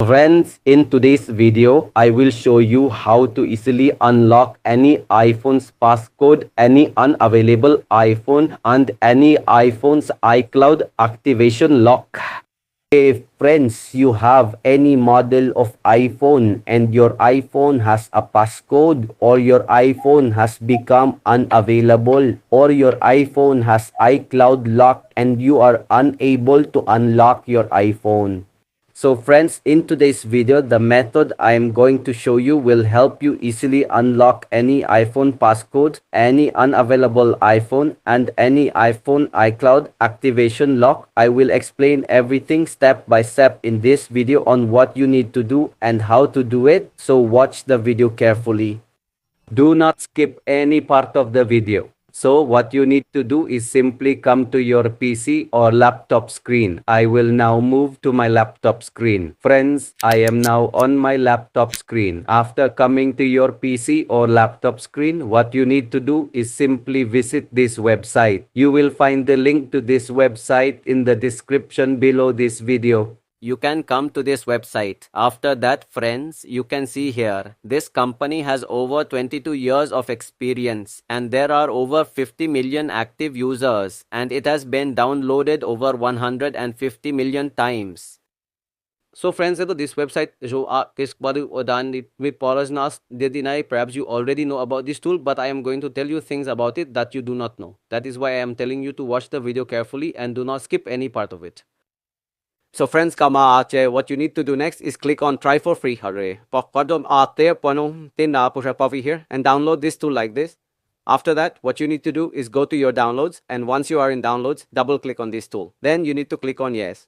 Friends, in today's video, I will show you how to easily unlock any iPhone's passcode, any unavailable iPhone, and any iPhone's iCloud activation lock. If friends, you have any model of iPhone and your iPhone has a passcode, or your iPhone has become unavailable, or your iPhone has iCloud lock and you are unable to unlock your iPhone. So friends, in today's video, the method I am going to show you will help you easily unlock any iPhone passcode, any unavailable iPhone, and any iPhone iCloud activation lock. I will explain everything step by step in this video on what you need to do and how to do it. So watch the video carefully. Do not skip any part of the video. So what you need to do is simply come to your PC or laptop screen. I will now move to my laptop screen. Friends, I am now on my laptop screen. After coming to your PC or laptop screen, what you need to do is simply visit this website. You will find the link to this website in the description below this video. You can come to this website. After that, friends, you can see here, this company has over 22 years of experience and there are over 50 million active users and it has been downloaded over 150 million times. So friends, this website perhaps you already know about this tool, but I am going to tell you things about it that you do not know. That is why I am telling you to watch the video carefully and do not skip any part of it. So friends, what you need to do next is click on try for free. Push up over here and download this tool like this. After that, what you need to do is go to your downloads, and once you are in downloads, double click on this tool. Then you need to click on yes.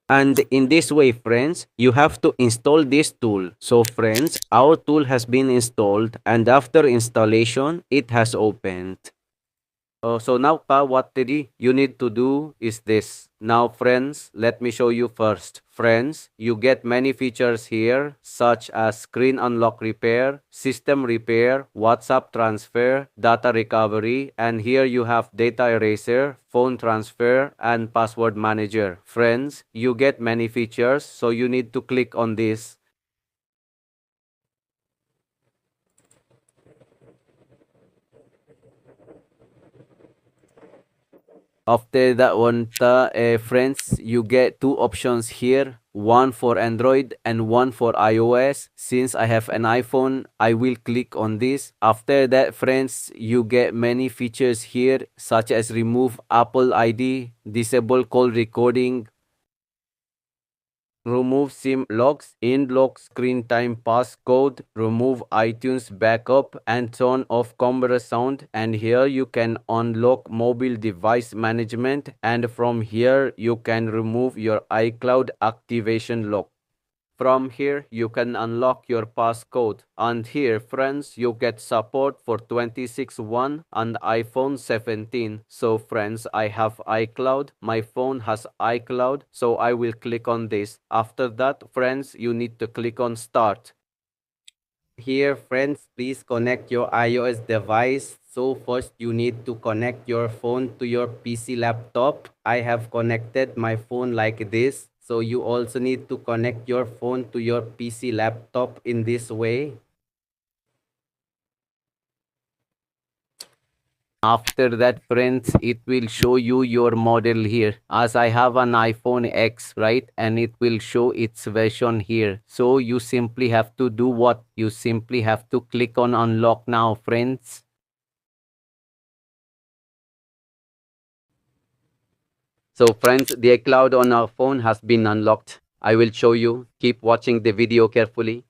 And in this way, friends, you have to install this tool. So friends, our tool has been installed, and after installation, it has opened. So now what you need to do is this. Now friends, let me show you first. Friends, you get many features here such as screen unlock repair, system repair, WhatsApp transfer, data recovery, and here you have data eraser, phone transfer, and password manager. Friends, you get many features, so you need to click on this. After that one, friends, you get two options here, one for Android and one for iOS. Since I have an iPhone, I will click on this. After that, friends, you get many features here such as remove Apple ID, disable call recording, remove SIM locks, in-lock screen time passcode, remove iTunes backup, and turn off camera sound. And here you can unlock mobile device management, and from here you can remove your iCloud activation lock. From here, you can unlock your passcode. And here, friends, you get support for 26.1 and iPhone 17. So friends, I have iCloud. My phone has iCloud. So I will click on this. After that, friends, you need to click on Start. Here, friends, please connect your iOS device. So first, you need to connect your phone to your PC laptop. I have connected my phone like this. So you also need to connect your phone to your PC laptop in this way. After that, friends, it will show you your model here. As I have an iPhone X, right? And it will show its version here. So you simply have to do what? You simply have to click on unlock now, friends. So friends, the iCloud on our phone has been unlocked. I will show you. Keep watching the video carefully.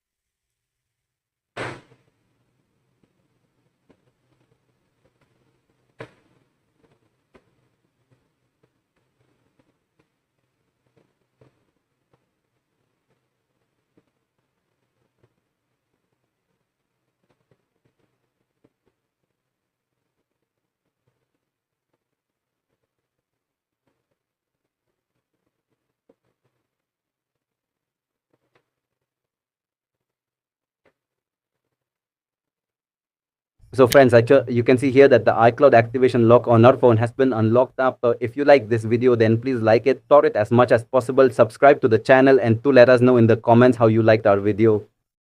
So friends, you can see here that the iCloud activation lock on our phone has been unlocked up. If you like this video, then please like it, share it as much as possible, subscribe to the channel, and to let us know in the comments how you liked our video.